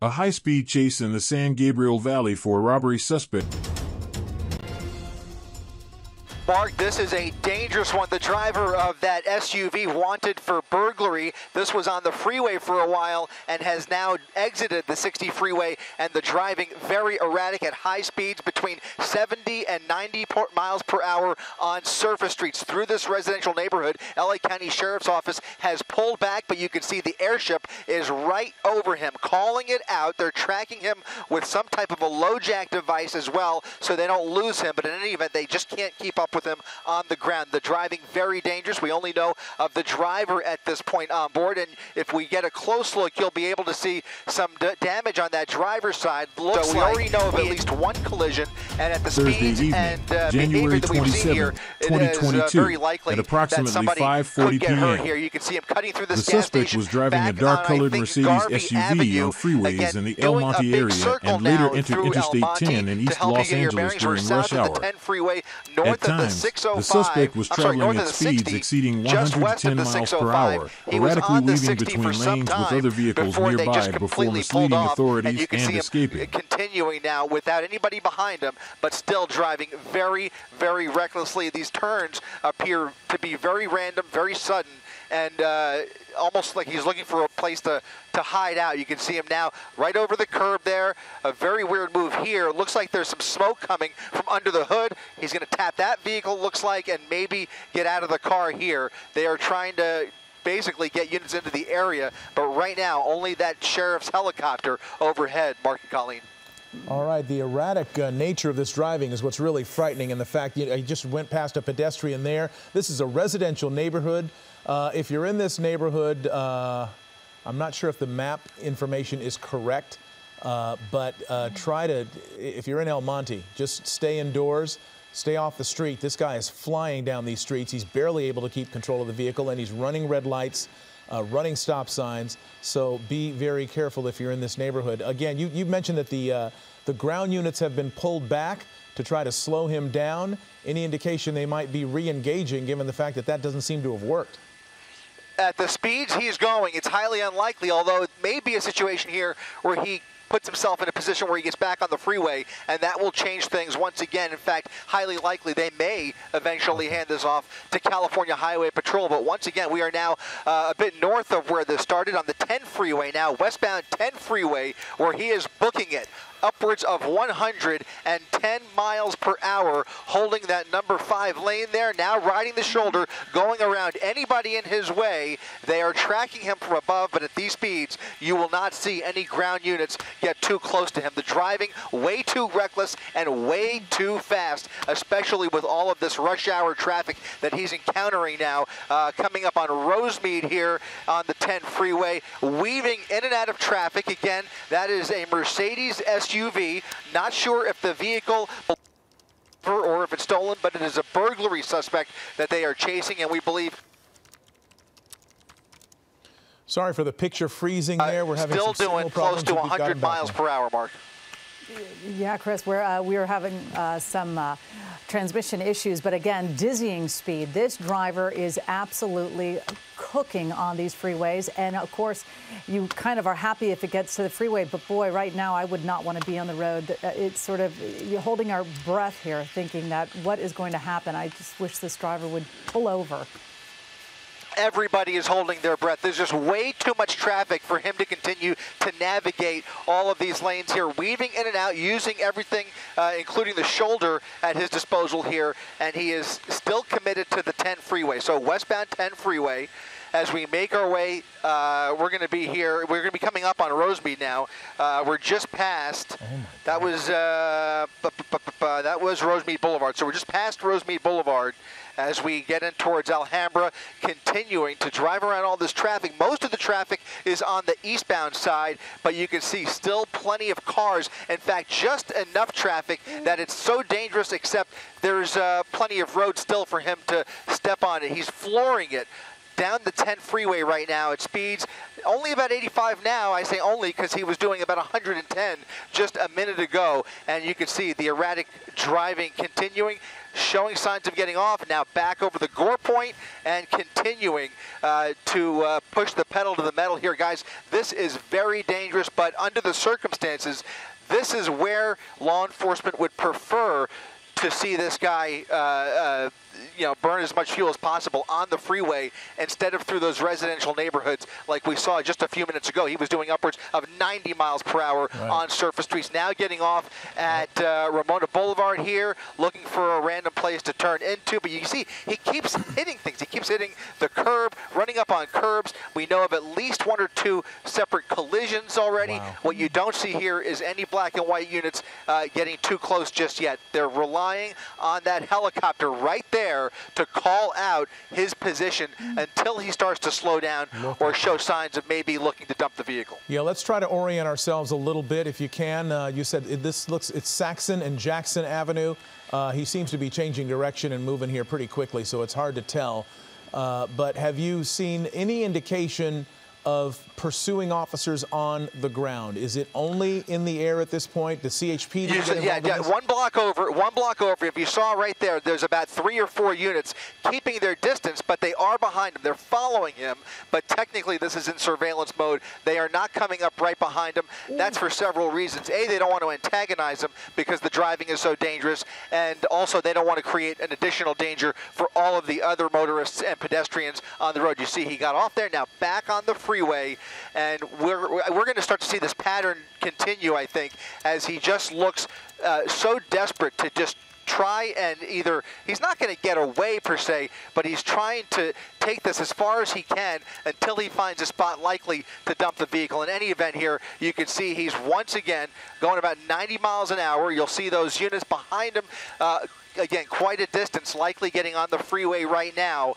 A high-speed chase in the San Gabriel Valley for a robbery suspect. Mark, this is a dangerous one. The driver of that SUV wanted for burglary. This was on the freeway for a while and has now exited the 60 freeway, and the driving very erratic at high speeds between 70 and 90 miles per hour on surface streets through this residential neighborhood. LA County Sheriff's Office has pulled back, but you can see the airship is right over him, calling it out. They're tracking him with some type of a low jack device as well, so they don't lose him. But in any event, they just can't keep up with him on the ground. The driving very dangerous. We only know of the driver at this point on board, and if we get a close look, you'll be able to see some damage on that driver's side. So we already know of at least one collision, and at the speeds and behavior that we've seen here, it is very likely at approximately that somebody 5:40 could get hurt p.m. here. You can see him cutting through this The gas suspect station was driving a dark-colored Mercedes SUV on freeways in the El Monte area and later entered Interstate 10 in East Los Angeles during rush hour. At times, the suspect was traveling at speeds exceeding 110 miles per hour, erratically weaving between lanes with other vehicles nearby before misleading authorities and escaping. Continuing now without anybody behind him, but still driving very, very recklessly. These turns appear to be very random, very sudden, and almost like he's looking for a place to hide out. You can see him now right over the curb there. A very weird move here. Looks like there's some smoke coming from under the hood. He's going to tap that vehicle, looks like, and maybe get out of the car here. They are trying to basically get units into the area, but right now only that sheriff's helicopter overhead, Mark and Colleen. All right, the erratic nature of this driving is what's really frightening, and the fact he just went past a pedestrian there. This is a residential neighborhood. If you're in this neighborhood, I'm not sure if the map information is correct, but try to, if you're in El Monte, just stay indoors, stay off the street. This guy is flying down these streets. He's barely able to keep control of the vehicle, and he's running red lights, running stop signs. So be very careful if you're in this neighborhood. Again, you mentioned that the ground units have been pulled back to try to slow him down. Any indication they might be re-engaging, given the fact that that doesn't seem to have worked? At the speeds he's going, it's highly unlikely, although it may be a situation here where he puts himself in a position where he gets back on the freeway, and that will change things once again. In fact, highly likely they may eventually hand this off to California Highway Patrol. But once again, we are now a bit north of where this started on the 10 freeway now, westbound 10 freeway, where he is booking it upwards of 110 miles per hour, holding that number 5 lane there, now riding the shoulder, going around anybody in his way. They are tracking him from above, but at these speeds, you will not see any ground units get too close to him. The driving, way too reckless and way too fast, especially with all of this rush hour traffic that he's encountering now, coming up on Rosemead here on the 10 freeway, weaving in and out of traffic. Again, that is a Mercedes SUV. Not sure if the vehicle or if it's stolen, but it is a burglary suspect that they are chasing, and we believe. Sorry for the picture freezing there. We're having still some doing close to 100 miles per hour, Mark. Yeah, Chris, we are having some transmission issues, but again, dizzying speed. This driver is absolutely cooking on these freeways, and of course, you kind of are happy if it gets to the freeway, but boy, right now, I would not want to be on the road. It's sort of, you're holding our breath here, thinking that what is going to happen? I just wish this driver would pull over. Everybody is holding their breath. There's just way too much traffic for him to continue to navigate all of these lanes here, weaving in and out, using everything, including the shoulder at his disposal here, and he is still committed to the 10 freeway. So westbound 10 freeway, as we make our way, we're going to be here. We're going to be coming up on Rosemead now. We're just past. That was Rosemead Boulevard. So we're just past Rosemead Boulevard as we get in towards Alhambra, continuing to drive around all this traffic. Most of the traffic is on the eastbound side, but you can see still plenty of cars. In fact, just enough traffic that it's so dangerous, except there's plenty of road still for him to step on it. He's flooring it. down the 10 freeway right now at speeds only about 85 now. I say only because he was doing about 110 just a minute ago. And you can see the erratic driving continuing, showing signs of getting off. Now back over the gore point and continuing to push the pedal to the metal here, guys. This is very dangerous, but under the circumstances, this is where law enforcement would prefer to see this guy burn as much fuel as possible on the freeway instead of through those residential neighborhoods like we saw just a few minutes ago. He was doing upwards of 90 miles per hour on surface streets. Now getting off at Ramona Boulevard here, looking for a random place to turn into. But you see, he keeps hitting things. He keeps hitting the curb, running up on curbs. We know of at least 1 or 2 separate collisions already. What you don't see here is any black and white units getting too close just yet. They're relying on that helicopter right there to call out his position until he starts to slow down or show signs of maybe looking to dump the vehicle. Yeah, let's try to orient ourselves a little bit if you can. You said it's Saxon and Jackson Avenue. He seems to be changing direction and moving here pretty quickly, so it's hard to tell. But have you seen any indication of pursuing officers on the ground? Is it only in the air at this point? The CHP? Yeah, one block over. If you saw right there, there's about 3 or 4 units keeping their distance, but they are behind him. They're following him, but technically this is in surveillance mode. They are not coming up right behind him. That's for several reasons. A, they don't want to antagonize him because the driving is so dangerous, and also they don't want to create an additional danger for all of the other motorists and pedestrians on the road. You see, he got off there, now back on the freeway, and we're going to start to see this pattern continue, I think, as he just looks so desperate to just try and either, he's not going to get away per se, but he's trying to take this as far as he can until he finds a spot likely to dump the vehicle. In any event here, you can see he's once again going about 90 miles an hour. You'll see those units behind him, again, quite a distance, likely getting on the freeway right now.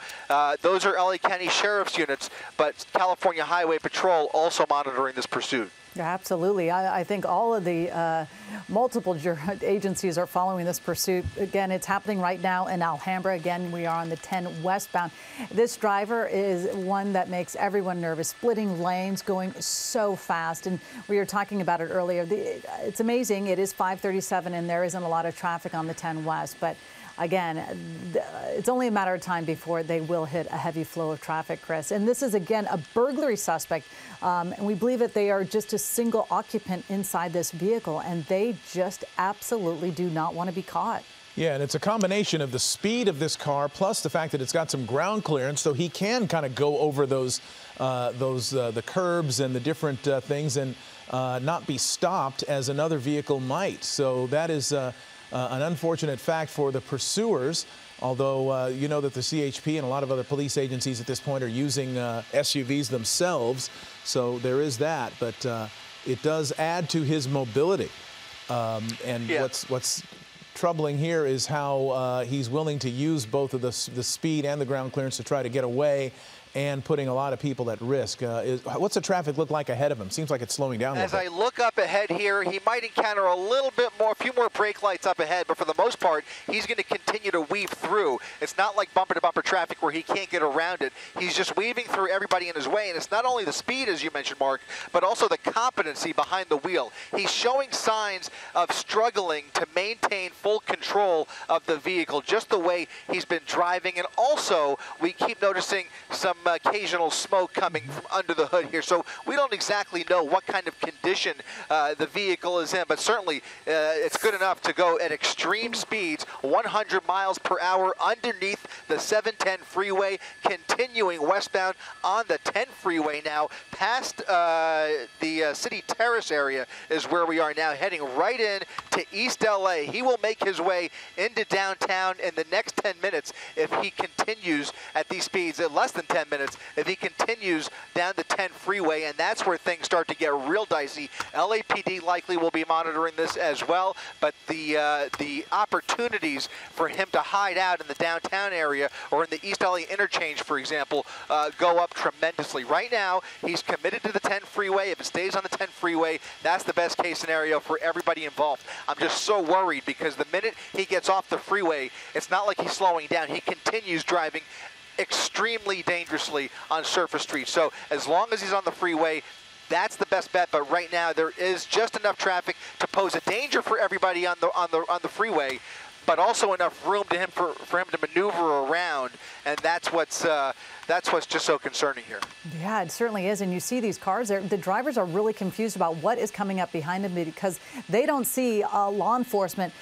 Those are LA County Sheriff's units, but California Highway Patrol also monitoring this pursuit. Yeah, absolutely. I think all of the multiple agencies are following this pursuit. Again, it's happening right now in Alhambra. Again, we are on the 10 westbound. This driver is one that makes everyone nervous, splitting lanes, going so fast. And we were talking about it earlier. It's amazing. It is 5:37 and there isn't a lot of traffic on the 10 west. But again, it's only a matter of time before they will hit a heavy flow of traffic, Chris. And this is, again, a burglary suspect. And we believe that they are just a single occupant inside this vehicle, and they just absolutely do not want to be caught. Yeah, and it's a combination of the speed of this car plus the fact that it's got some ground clearance, so he can kind of go over the curbs and the different things and not be stopped as another vehicle might. So that is an unfortunate fact for the pursuers, although you know that the CHP and a lot of other police agencies at this point are using SUVs themselves, so there is that. But it does add to his mobility. What's troubling here is how he's willing to use both of the speed and the ground clearance to try to get away, and putting a lot of people at risk. What's the traffic look like ahead of him? Seems like it's slowing down a little bit. As I look up ahead here, he might encounter a little bit more, a few more brake lights up ahead, but for the most part, he's going to continue to weave through. It's not like bumper-to-bumper traffic where he can't get around it. He's just weaving through everybody in his way, and it's not only the speed, as you mentioned, Mark, but also the competency behind the wheel. He's showing signs of struggling to maintain full control of the vehicle, just the way he's been driving, and also we keep noticing some occasional smoke coming from under the hood here. So we don't exactly know what kind of condition the vehicle is in, but certainly it's good enough to go at extreme speeds, 100 miles per hour underneath the 710 freeway, continuing westbound on the 10 freeway now, past the City Terrace area is where we are now, heading right in to East LA. He will make his way into downtown in the next 10 minutes if he continues at these speeds, at less than 10 minutes, if he continues down the 10 freeway, and that's where things start to get real dicey. LAPD likely will be monitoring this as well, but the opportunities for him to hide out in the downtown area or in the East LA interchange, for example, go up tremendously. Right now, he's committed to the 10 freeway. If it stays on the 10 freeway, that's the best case scenario for everybody involved. I'm just so worried because the minute he gets off the freeway, it's not like he's slowing down. He continues driving extremely dangerously on surface streets. So as long as he's on the freeway, that's the best bet. But right now there is just enough traffic to pose a danger for everybody on the freeway, but also enough room to for him to maneuver around, and that's what's just so concerning here. Yeah, it certainly is. And you see these cars, the drivers are really confused about what is coming up behind them because they don't see law enforcement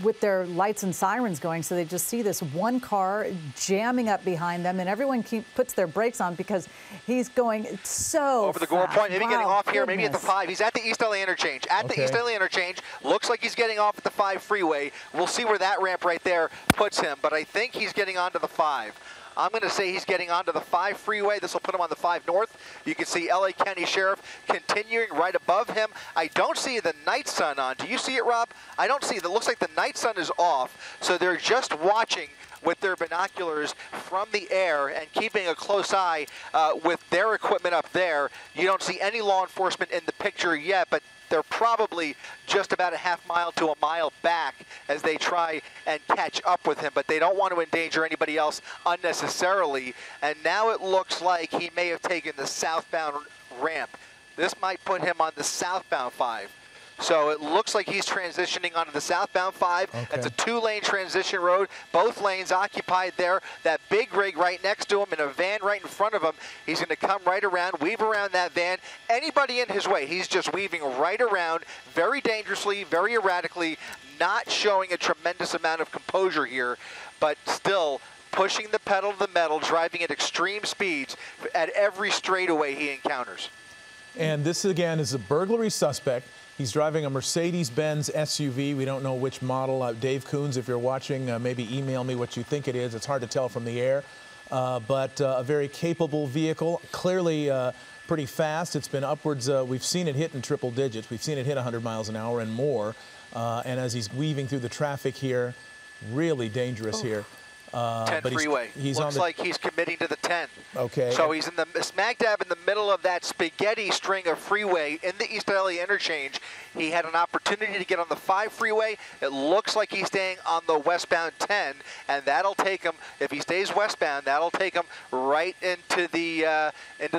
with their lights and sirens going. So they just see this one car jamming up behind them, and everyone puts their brakes on because he's going so over the Gore Point, maybe getting off here, goodness. maybe at the 5. He's at the East LA interchange. The East LA interchange, looks like he's getting off at the 5 freeway. We'll see where that ramp right there puts him, but I think he's getting onto the 5. I'm going to say he's getting onto the 5 freeway. This will put him on the 5 north. You can see LA County Sheriff continuing right above him. I don't see the night sun on. Do you see it, Rob? I don't see it. It looks like the night sun is off, so they're just watching with their binoculars from the air and keeping a close eye with their equipment up there. You don't see any law enforcement in the picture yet, but they're probably just about a half mile to a mile back as they try and catch up with him, but they don't want to endanger anybody else unnecessarily. And now it looks like he may have taken the southbound ramp. This might put him on the southbound 5. So it looks like he's transitioning onto the southbound 5. Okay. That's a 2-lane transition road. Both lanes occupied there. That big rig right next to him and a van right in front of him. He's going to come right around, weave around that van. Anybody in his way, he's just weaving right around very dangerously, very erratically, not showing a tremendous amount of composure here, but still pushing the pedal to the metal, driving at extreme speeds at every straightaway he encounters. And this, again, is a burglary suspect. He's driving a Mercedes-Benz SUV. We don't know which model. Dave Coons, if you're watching, maybe email me what you think it is. It's hard to tell from the air. But a very capable vehicle, clearly pretty fast. It's been upwards. We've seen it hit in triple digits. We've seen it hit 100 miles an hour and more. And as he's weaving through the traffic here, really dangerous here. 10 but freeway. Looks like he's committing to the 10. Okay. So he's in the smack dab in the middle of that spaghetti string of freeway in the East LA interchange. He had an opportunity to get on the 5 freeway. It looks like he's staying on the westbound 10, and that'll take him, if he stays westbound, that'll take him right into the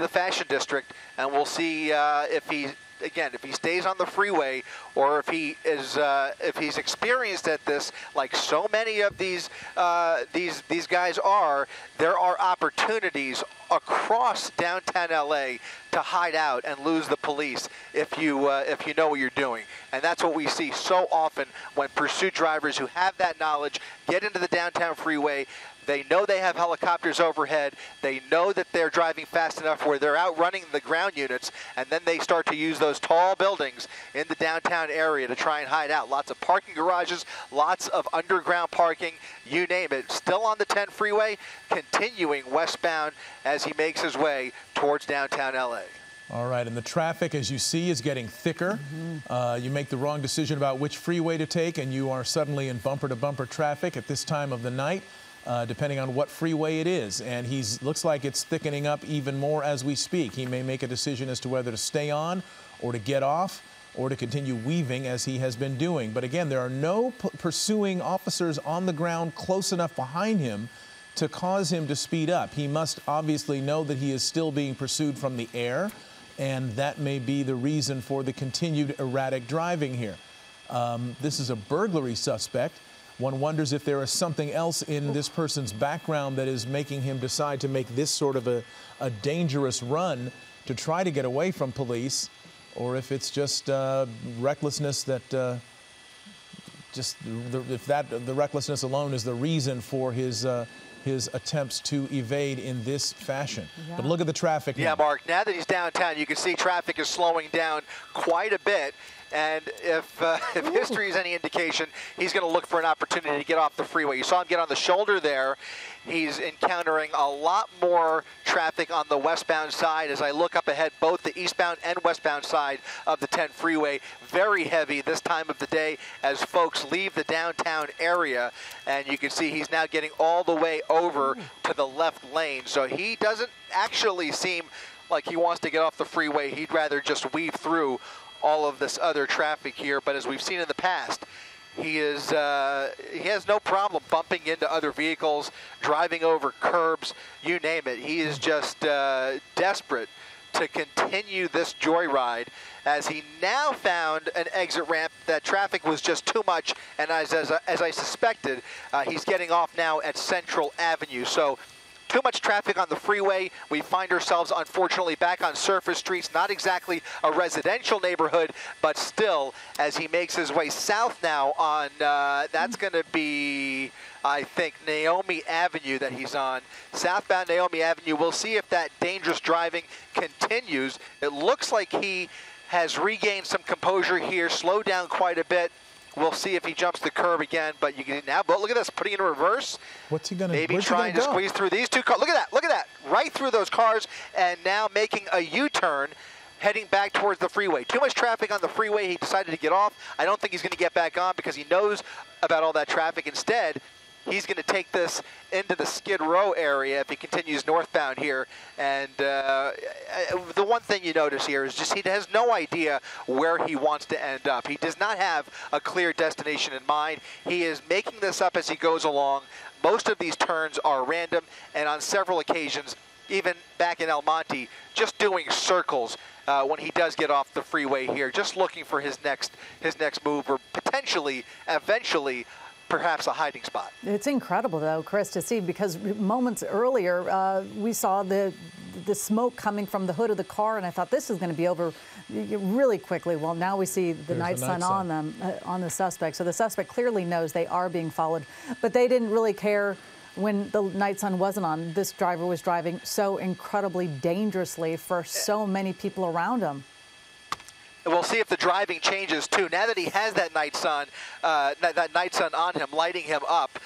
Fashion District, and we'll see if he. Again, if he stays on the freeway, or if he is, if he's experienced at this, like so many of these guys are, there are opportunities across downtown LA to hide out and lose the police if you know what you're doing. And that's what we see so often when pursuit drivers who have that knowledge get into the downtown freeway. They know they have helicopters overhead. They know that they're driving fast enough where they're outrunning the ground units, and then they start to use those tall buildings in the downtown area to try and hide out. Lots of parking garages, lots of underground parking, you name it. Still on the 10 freeway, continuing westbound as he makes his way towards downtown LA. All right, and the traffic, as you see, is getting thicker. You make the wrong decision about which freeway to take, and you are suddenly in bumper-to-bumper traffic at this time of the night. Depending on what freeway it is. And looks like it's thickening up even more as we speak. He may make a decision as to whether to stay on or to get off or to continue weaving as he has been doing. But again, there are no pursuing officers on the ground close enough behind him to cause him to speed up. He must obviously know that he is still being pursued from the air, and that may be the reason for the continued erratic driving here. This is a burglary suspect. One wonders if there is something else in this person's background that is making him decide to make this sort of a dangerous run to try to get away from police, or if it's just recklessness that the recklessness alone is the reason for his attempts to evade in this fashion. Yeah. But look at the traffic now. Yeah, Mark, now that he's downtown, you can see traffic is slowing down quite a bit. And if history is any indication, he's going to look for an opportunity to get off the freeway. You saw him get on the shoulder there. He's encountering a lot more traffic on the westbound side. As I look up ahead, both the eastbound and westbound side of the 10 freeway, very heavy this time of the day as folks leave the downtown area. And you can see he's now getting all the way over to the left lane. So he doesn't actually seem like he wants to get off the freeway. He'd rather just weave through all of this other traffic here. But as we've seen in the past, He has no problem bumping into other vehicles, driving over curbs, you name it. He is just desperate to continue this joyride, as he now found an exit ramp that traffic was just too much, and as I suspected, he's getting off now at Central Avenue. So too much traffic on the freeway. We find ourselves, unfortunately, back on surface streets, not exactly a residential neighborhood, but still, as he makes his way south now on, that's going to be, I think, Naomi Avenue that he's on. Southbound Naomi Avenue. We'll see if that dangerous driving continues. It looks like he has regained some composure here, slowed down quite a bit. We'll see if he jumps the curb again, but you can now, but look at this, putting in reverse. What's he going to do? Maybe trying to squeeze through these two cars. Look at that, right through those cars, and now making a U-turn, heading back towards the freeway. Too much traffic on the freeway. He decided to get off. I don't think he's going to get back on because he knows about all that traffic. Instead, he's going to take this into the Skid Row area if he continues northbound here. And the one thing you notice here is just he has no idea where he wants to end up. He does not have a clear destination in mind. He is making this up as he goes along. Most of these turns are random, and on several occasions, even back in El Monte, just doing circles when he does get off the freeway here, just looking for his next move, or potentially, eventually, perhaps a hiding spot. It's incredible, though, Chris, to see, because moments earlier we saw the smoke coming from the hood of the car, and I thought this is going to be over really quickly. Well, now we see the night sun on them, on the suspect. So the suspect clearly knows they are being followed, but they didn't really care when the night sun wasn't on. This driver was driving so incredibly dangerously for so many people around him. We'll see if the driving changes too. Now that he has that night sun on him, lighting him up,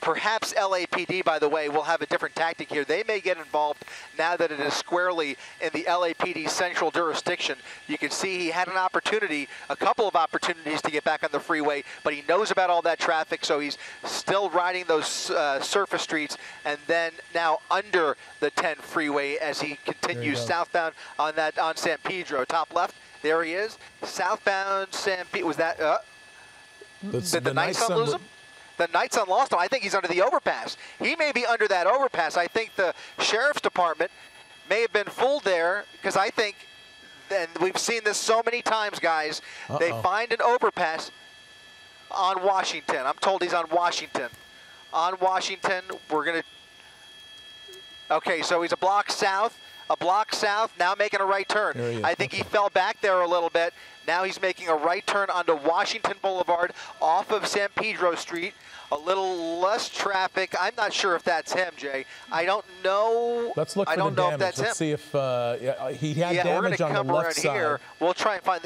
perhaps LAPD, by the way, will have a different tactic here. They may get involved now that it is squarely in the LAPD central jurisdiction. You can see he had an opportunity, a couple of opportunities to get back on the freeway, but he knows about all that traffic, so he's still riding those surface streets, and then now under the 10 freeway as he continues southbound on San Pedro, top left. There he is, southbound San Pedro. Was that, did the night sun lose him? The night sun lost him. I think he's under the overpass. He may be under that overpass. I think the sheriff's department may have been fooled there, because I think, and we've seen this so many times, guys, they find an overpass on Washington. I'm told he's on Washington. On Washington, we're going to, okay, so he's a block south, now making a right turn. I think he fell back there a little bit. Now he's making a right turn onto Washington Boulevard off of San Pedro Street. A little less traffic. I'm not sure if that's him, Jay. I don't know. Let's look for the damage. Let's see if he had damage on the left side. Here. We'll try and find.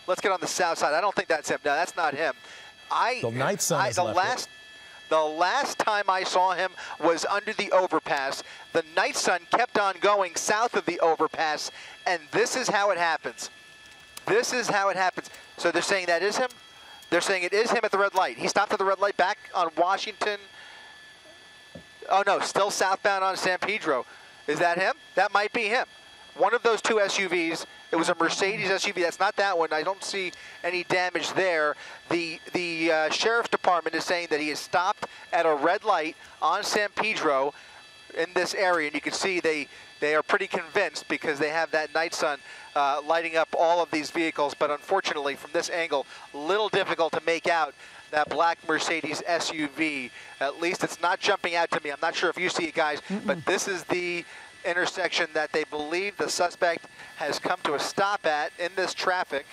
Let's get on the south side. I don't think that's him. No, that's not him. The night sun is left. The last time I saw him was under the overpass. The night sun kept on going south of the overpass, and this is how it happens. This is how it happens. So they're saying that is him? They're saying it is him at the red light. He stopped at the red light back on Washington. Oh, no, still southbound on San Pedro. Is that him? That might be him. One of those two SUVs. It was a Mercedes SUV. That's not that one. I don't see any damage there. The sheriff's department is saying that he has stopped at a red light on San Pedro in this area, and you can see they are pretty convinced because they have that night sun lighting up all of these vehicles. But unfortunately, from this angle, a little difficult to make out that black Mercedes SUV. At least it's not jumping out to me. I'm not sure if you see it, guys, but this is the intersection that they believe the suspect has come to a stop at in this traffic.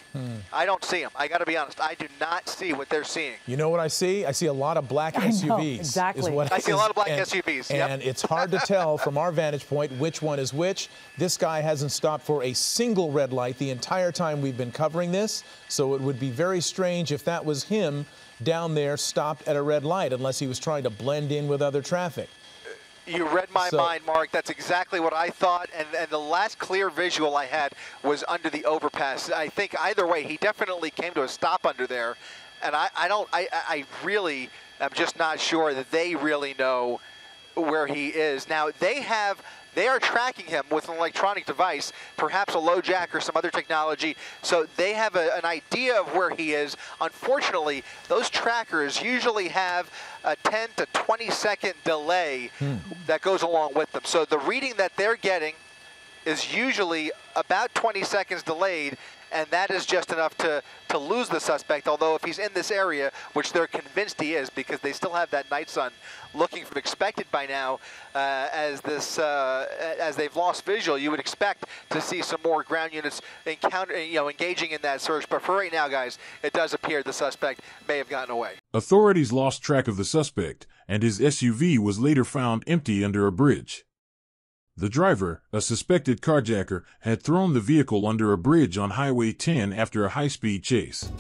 I don't see him. I got to be honest. I do not see what they're seeing. You know what I see? I see a lot of black SUVs. Know, exactly. I see a lot of black SUVs. And it's hard to tell from our vantage point which one is which. This guy hasn't stopped for a single red light the entire time we've been covering this. So it would be very strange if that was him down there stopped at a red light, unless he was trying to blend in with other traffic. You read my mind, Mark. That's exactly what I thought. And the last clear visual I had was under the overpass. I think either way, he definitely came to a stop under there. And I really am just not sure that they really know where he is. Now, they have They are tracking him with an electronic device, perhaps a low jack or some other technology, so they have an idea of where he is. Unfortunately, those trackers usually have a 10 to 20 second delay that goes along with them. So the reading that they're getting is usually about 20 seconds delayed, and that is just enough to lose the suspect, although if he's in this area, which they're convinced he is because they still have that night sun looking from expected by now, as they've lost visual, you would expect to see some more ground units engaging in that search. But for right now, guys, it does appear the suspect may have gotten away. Authorities lost track of the suspect, and his SUV was later found empty under a bridge. The driver, a suspected carjacker, had thrown the vehicle under a bridge on Highway 10 after a high-speed chase.